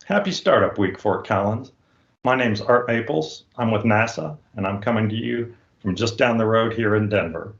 Happy Startup Week, Fort Collins. My name's Art Maples. I'm with NASA, and I'm coming to you from just down the road here in Denver.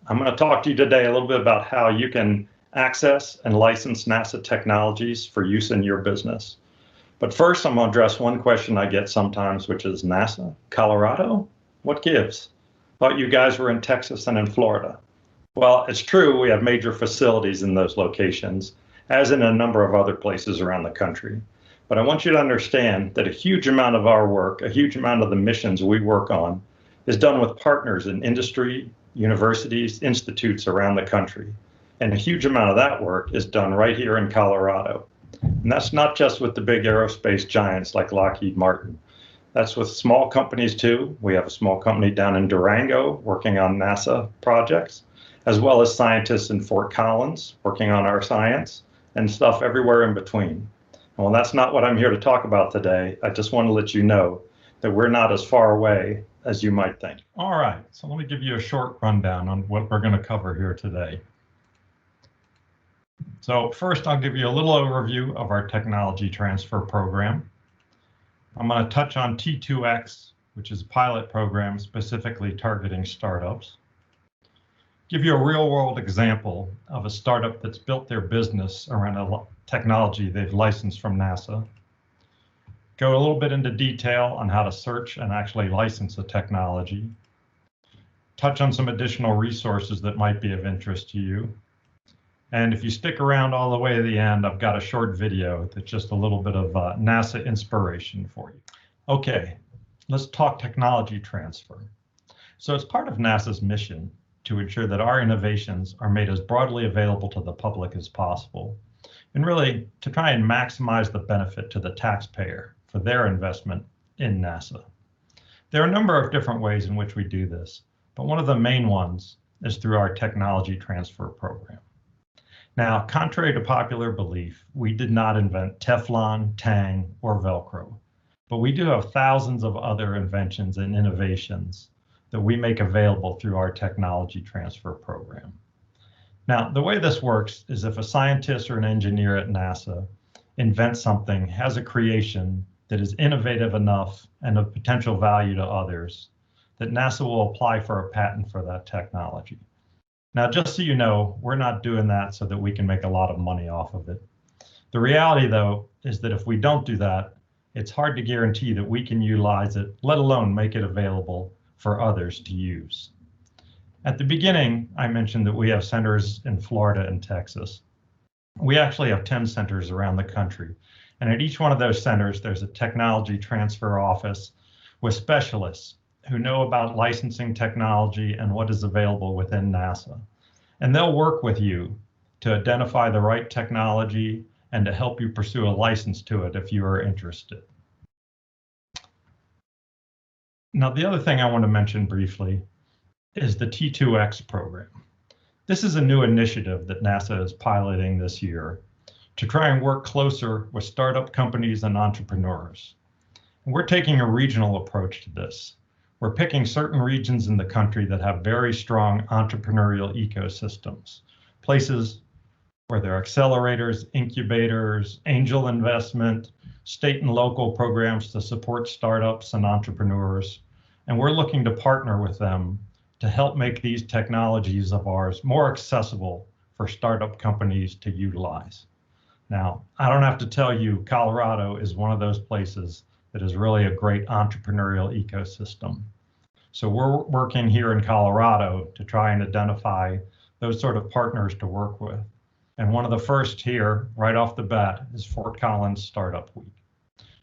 I'm going to talk to you today a little bit about how you can access and license NASA technologies for use in your business. But first, I'm going to address one question I get sometimes, which is NASA, Colorado? What gives? Thought you guys were in Texas and in Florida. Well, it's true, we have major facilities in those locations, as in a number of other places around the country. But I want you to understand that a huge amount of our work, a huge amount of the missions we work on, is done with partners in industry, universities, institutes around the country. And a huge amount of that work is done right here in Colorado. And that's not just with the big aerospace giants like Lockheed Martin. That's with small companies too. We have a small company down in Durango working on NASA projects, as well as scientists in Fort Collins working on our science and stuff everywhere in between. Well, that's not what I'm here to talk about today. I just want to let you know that we're not as far away as you might think. All right, so let me give you a short rundown on what we're going to cover here today. So first, I'll give you a little overview of our technology transfer program. I'm going to touch on T2X, which is a pilot program specifically targeting startups. Give you a real-world example of a startup that's built their business around a technology they've licensed from NASA. Go a little bit into detail on how to search and actually license a technology. Touch on some additional resources that might be of interest to you. And if you stick around all the way to the end, I've got a short video that's just a little bit of NASA inspiration for you. Okay, let's talk technology transfer. So it's part of NASA's mission to ensure that our innovations are made as broadly available to the public as possible, and really to try and maximize the benefit to the taxpayer for their investment in NASA. There are a number of different ways in which we do this, but one of the main ones is through our technology transfer program. Now, contrary to popular belief, we did not invent Teflon, Tang, or Velcro, but we do have thousands of other inventions and innovations that we make available through our technology transfer program. Now, the way this works is if a scientist or an engineer at NASA invents something, has a creation that is innovative enough and of potential value to others, that NASA will apply for a patent for that technology. Now, just so you know, we're not doing that so that we can make a lot of money off of it. The reality, though, is that if we don't do that, it's hard to guarantee that we can utilize it, let alone make it available for others to use. At the beginning, I mentioned that we have centers in Florida and Texas. We actually have 10 centers around the country. And at each one of those centers, there's a technology transfer office with specialists who know about licensing technology and what is available within NASA. And they'll work with you to identify the right technology and to help you pursue a license to it if you are interested. Now, the other thing I want to mention briefly is the T2X program. This is a new initiative that NASA is piloting this year to try and work closer with startup companies and entrepreneurs. And we're taking a regional approach to this. We're picking certain regions in the country that have very strong entrepreneurial ecosystems, places where there are accelerators, incubators, angel investment, state and local programs to support startups and entrepreneurs. And we're looking to partner with them to help make these technologies of ours more accessible for startup companies to utilize. Now, I don't have to tell you, Colorado is one of those places that is really a great entrepreneurial ecosystem. So we're working here in Colorado to try and identify those sort of partners to work with. And one of the first here, right off the bat, is Fort Collins Startup Week.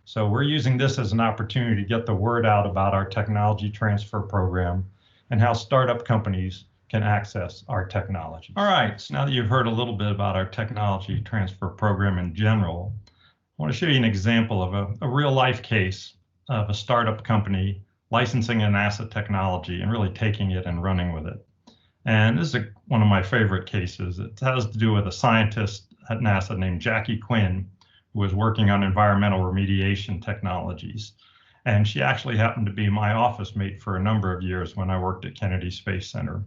So we're using this as an opportunity to get the word out about our technology transfer program and how startup companies can access our technology. All right, so now that you've heard a little bit about our technology transfer program in general, I want to show you an example of a real life case of a startup company licensing a NASA technology and really taking it and running with it. And this is one of my favorite cases. It has to do with a scientist at NASA named Jackie Quinn, who was working on environmental remediation technologies. And she actually happened to be my office mate for a number of years when I worked at Kennedy Space Center.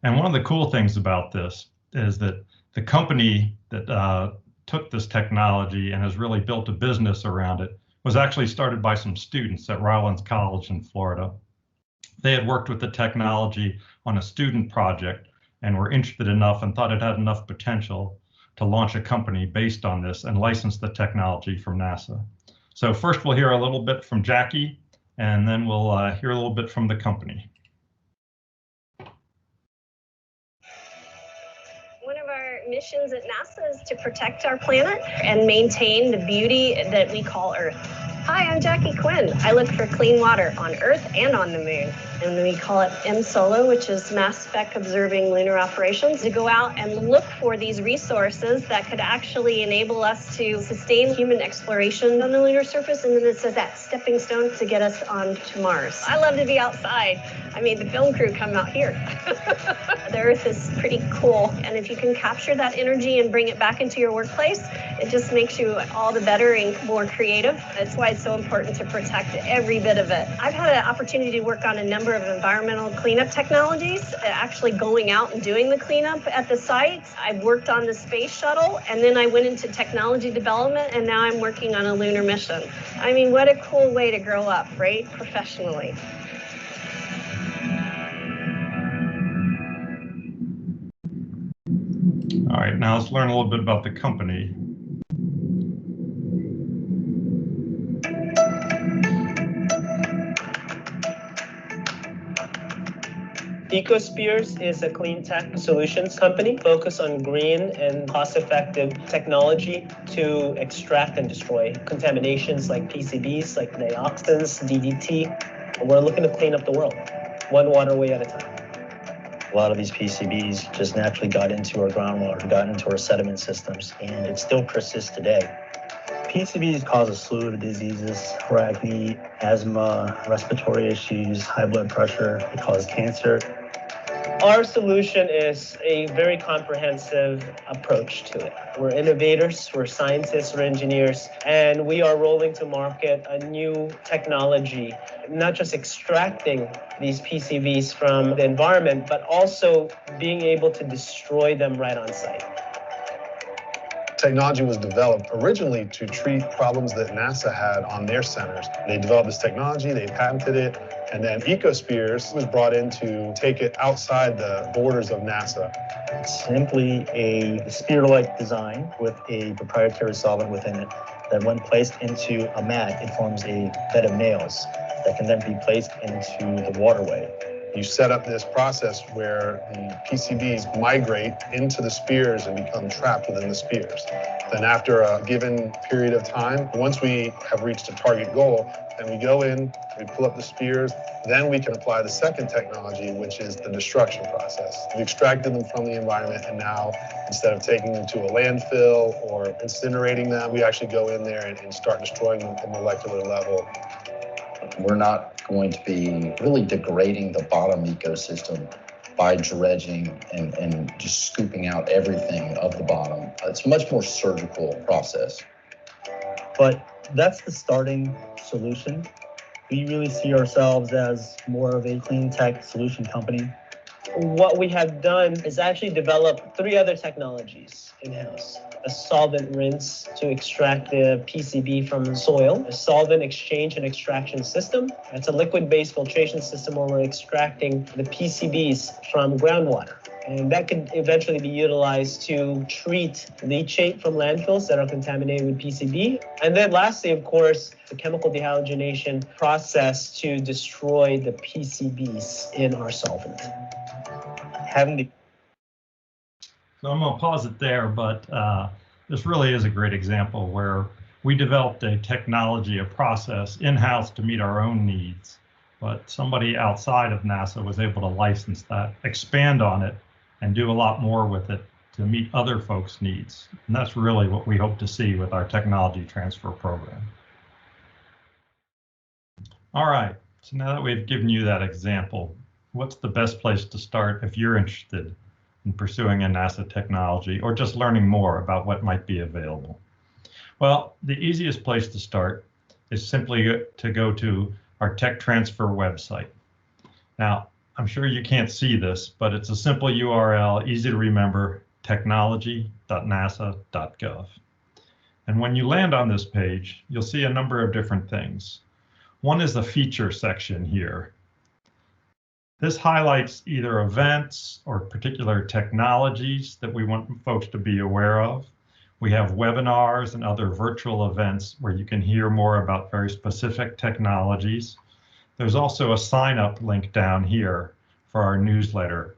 And one of the cool things about this is that the company that took this technology and has really built a business around it was actually started by some students at Rollins College in Florida. They had worked with the technology on a student project and were interested enough and thought it had enough potential to launch a company based on this and license the technology from NASA. So first we'll hear a little bit from Jackie, and then we'll hear a little bit from the company. One of our missions at NASA is to protect our planet and maintain the beauty that we call Earth. Hi, I'm Jackie Quinn. I look for clean water on Earth and on the moon. And we call it MSOLO, which is Mass Spec Observing Lunar Operations, to go out and look for these resources that could actually enable us to sustain human exploration on the lunar surface. And then it says that stepping stone to get us on to Mars. I love to be outside. I made the film crew come out here. The Earth is pretty cool. And if you can capture that energy and bring it back into your workplace, it just makes you all the better and more creative. That's why it's so important to protect every bit of it. I've had an opportunity to work on a number of environmental cleanup technologies, actually going out and doing the cleanup at the site. I've worked on the space shuttle, and then I went into technology development, and now I'm working on a lunar mission. I mean, what a cool way to grow up, right? Professionally. All right, now let's learn a little bit about the company. Ecospheres is a clean tech solutions company focused on green and cost-effective technology to extract and destroy contaminations like PCBs, like dioxins, DDT. We're looking to clean up the world, one waterway at a time. A lot of these PCBs just naturally got into our groundwater, got into our sediment systems, and it still persists today. PCBs cause a slew of diseases: acne, asthma, respiratory issues, high blood pressure. They cause cancer. Our solution is a very comprehensive approach to it. We're innovators, we're scientists, we're engineers, and we are rolling to market a new technology, not just extracting these PCBs from the environment, but also being able to destroy them right on site. Technology was developed originally to treat problems that NASA had on their centers. They developed this technology, they patented it, and then Ecospheres was brought in to take it outside the borders of NASA. It's simply a spear-like design with a proprietary solvent within it that when placed into a mat, it forms a bed of nails that can then be placed into the waterway. You set up this process where the PCBs migrate into the spears and become trapped within the spears. Then after a given period of time, once we have reached a target goal, then we go in, we pull up the spears, then we can apply the second technology, which is the destruction process. We extracted them from the environment, and now instead of taking them to a landfill or incinerating them, we actually go in there and start destroying them at the molecular level. We're not going to be really degrading the bottom ecosystem by dredging and just scooping out everything of the bottom. It's a much more surgical process. But that's the starting solution. We really see ourselves as more of a clean tech solution company. What we have done is actually develop 3 other technologies in-house. A solvent rinse to extract the PCB from soil, a solvent exchange and extraction system. It's a liquid-based filtration system where we're extracting the PCBs from groundwater. And that could eventually be utilized to treat leachate from landfills that are contaminated with PCB. And then lastly, of course, the chemical dehalogenation process to destroy the PCBs in our solvent. So I'm going to pause it there, but this really is a great example where we developed a technology, a process in-house to meet our own needs, but somebody outside of NASA was able to license that, expand on it, and do a lot more with it to meet other folks' needs. And that's really what we hope to see with our technology transfer program. All right, so now that we've given you that example, what's the best place to start if you're interested in pursuing a NASA technology or just learning more about what might be available? Well, the easiest place to start is simply to go to our tech transfer website. Now, I'm sure you can't see this, but it's a simple URL, easy to remember, technology.nasa.gov. And when you land on this page, you'll see a number of different things. One is the feature section here. This highlights either events or particular technologies that we want folks to be aware of. We have webinars and other virtual events where you can hear more about very specific technologies. There's also a sign-up link down here for our newsletter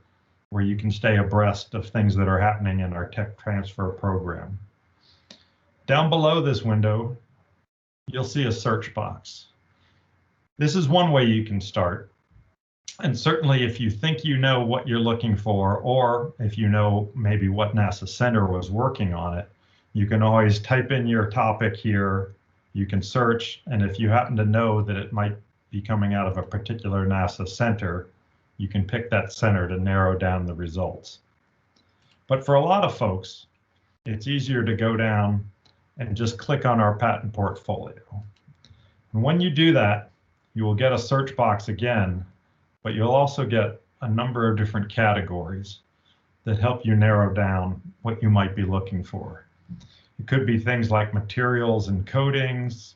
where you can stay abreast of things that are happening in our tech transfer program. Down below this window, you'll see a search box. This is one way you can start. And certainly if you think you know what you're looking for, or if you know maybe what NASA Center was working on it, you can always type in your topic here, you can search, and if you happen to know that it might be coming out of a particular NASA center, you can pick that center to narrow down the results. But for a lot of folks, it's easier to go down and just click on our patent portfolio. And when you do that, you will get a search box again, but you'll also get a number of different categories that help you narrow down what you might be looking for. It could be things like materials and coatings,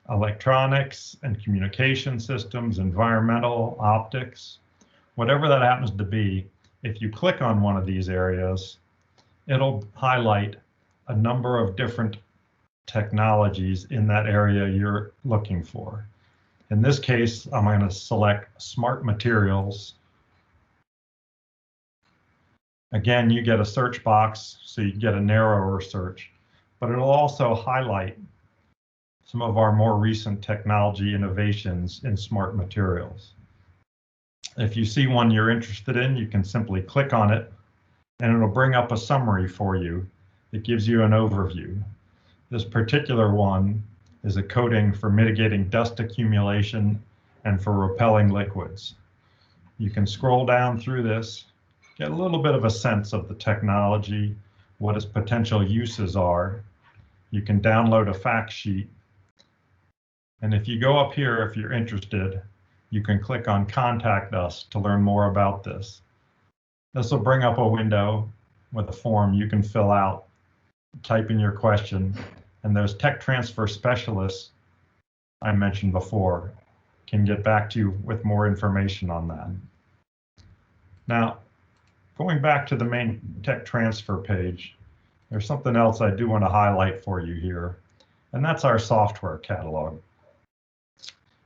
electronics and communication systems, environmental, optics, whatever that happens to be. If you click on one of these areas, it'll highlight a number of different technologies in that area you're looking for. In this case, I'm going to select smart materials. Again, you get a search box, so you get a narrower search, but it'll also highlight some of our more recent technology innovations in smart materials. If you see one you're interested in, you can simply click on it, and it'll bring up a summary for you that gives you an overview. This particular one is a coating for mitigating dust accumulation and for repelling liquids. You can scroll down through this, get a little bit of a sense of the technology, what its potential uses are. You can download a fact sheet. And if you go up here, if you're interested, you can click on Contact Us to learn more about this. This will bring up a window with a form you can fill out, type in your question, and those tech transfer specialists I mentioned before can get back to you with more information on that. Now, going back to the main tech transfer page, there's something else I do want to highlight for you here, and that's our software catalog.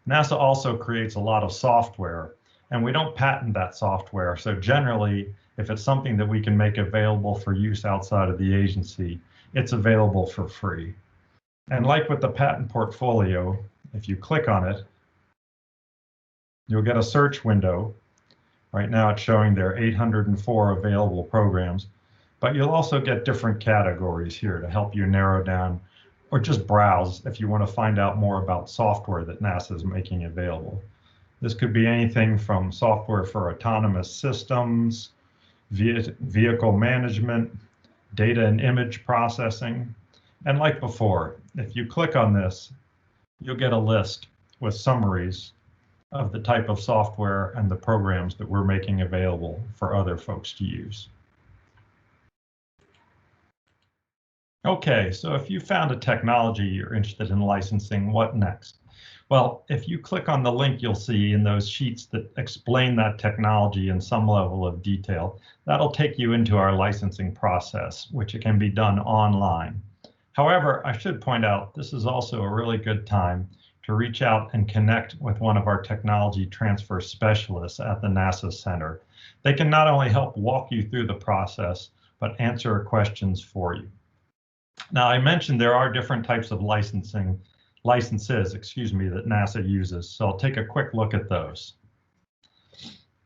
NASA also creates a lot of software, and we don't patent that software. So generally, if it's something that we can make available for use outside of the agency, it's available for free. And like with the patent portfolio, if you click on it, you'll get a search window. Right now it's showing there 804 available programs, but you'll also get different categories here to help you narrow down or just browse if you want to find out more about software that NASA is making available. This could be anything from software for autonomous systems, vehicle management, data and image processing. And like before, if you click on this, you'll get a list with summaries of the type of software and the programs that we're making available for other folks to use. Okay, so if you found a technology you're interested in licensing, what next? Well, if you click on the link you'll see in those sheets that explain that technology in some level of detail, that'll take you into our licensing process, which can be done online. However, I should point out this is also a really good time to reach out and connect with one of our technology transfer specialists at the NASA Center. They can not only help walk you through the process, but answer questions for you. Now, I mentioned there are different types of licenses, that NASA uses, so I'll take a quick look at those.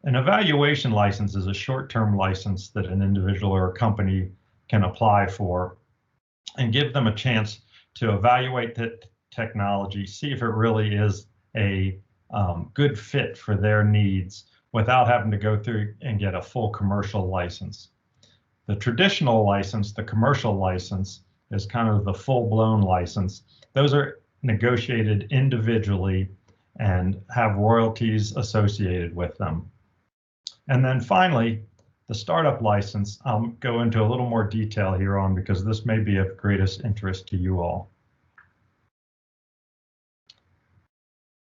An evaluation license is a short-term license that an individual or a company can apply for and give them a chance to evaluate the technology, see if it really is a good fit for their needs without having to go through and get a full commercial license. The traditional license, the commercial license, is kind of the full-blown license. Those are negotiated individually and have royalties associated with them. And then finally, The startup license, I'll go into a little more detail here on because this may be of greatest interest to you all.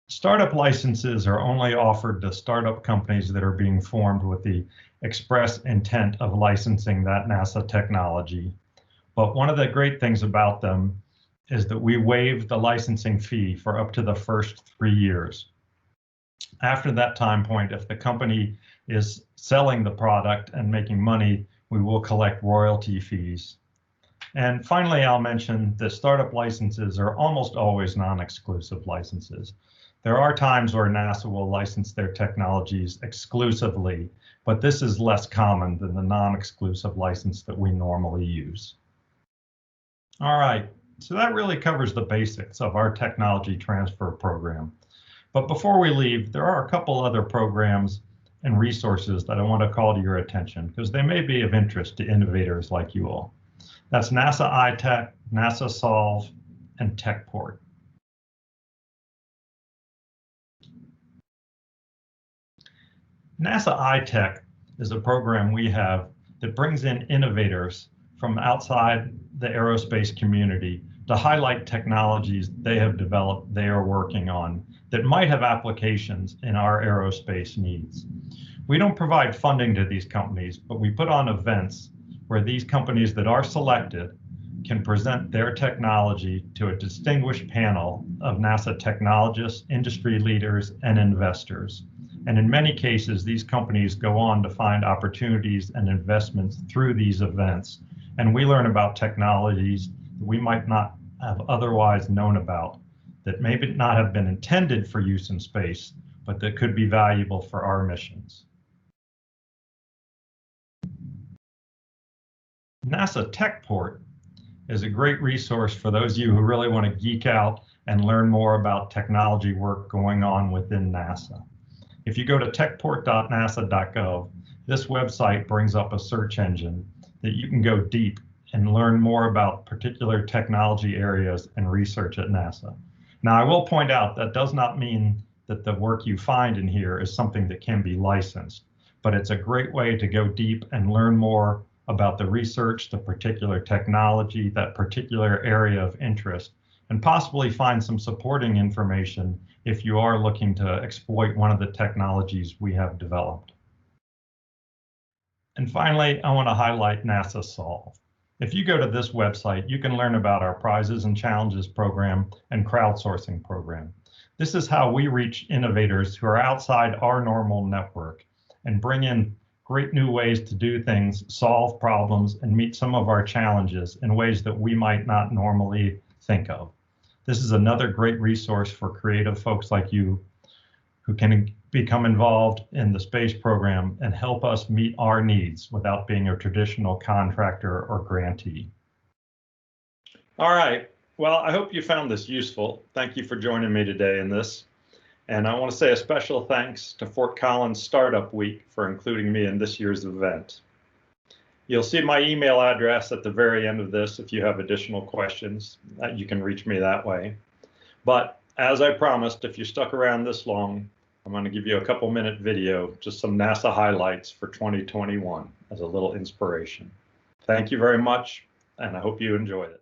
Startup licenses are only offered to startup companies that are being formed with the express intent of licensing that NASA technology. But one of the great things about them is that we waive the licensing fee for up to the first 3 years. After that time point, if the company is selling the product and making money, we will collect royalty fees. And finally, I'll mention that startup licenses are almost always non-exclusive licenses. There are times where NASA will license their technologies exclusively, but this is less common than the non-exclusive license that we normally use. All right, so that really covers the basics of our technology transfer program. But before we leave, there are a couple other programs and resources that I want to call to your attention because they may be of interest to innovators like you all. That's NASA ITech, NASA Solve, and Techport. NASA ITech is a program we have that brings in innovators from outside the aerospace community to highlight technologies they have developed, they are working on, that might have applications in our aerospace needs. We don't provide funding to these companies, but we put on events where these companies that are selected can present their technology to a distinguished panel of NASA technologists, industry leaders, and investors. And in many cases, these companies go on to find opportunities and investments through these events. And we learn about technologies that we might not have otherwise known about, that maybe not have been intended for use in space, but that could be valuable for our missions. NASA Techport is a great resource for those of you who really want to geek out and learn more about technology work going on within NASA. If you go to techport.nasa.gov, this website brings up a search engine that you can go deep and learn more about particular technology areas and research at NASA. Now, I will point out that does not mean that the work you find in here is something that can be licensed, but it's a great way to go deep and learn more about the research, the particular technology, that particular area of interest, and possibly find some supporting information if you are looking to exploit one of the technologies we have developed. And finally, I want to highlight NASA Solve. If you go to this website, you can learn about our Prizes and Challenges program and crowdsourcing program. This is how we reach innovators who are outside our normal network and bring in great new ways to do things, solve problems, and meet some of our challenges in ways that we might not normally think of. This is another great resource for creative folks like you who can become involved in the space program and help us meet our needs without being a traditional contractor or grantee. All right, well, I hope you found this useful. Thank you for joining me today in this. And I want to say a special thanks to Fort Collins Startup Week for including me in this year's event. You'll see my email address at the very end of this if you have additional questions. You can reach me that way. But as I promised, if you stuck around this long, I'm going to give you a couple-minute video, just some NASA highlights for 2021 as a little inspiration. Thank you very much, and I hope you enjoyed it.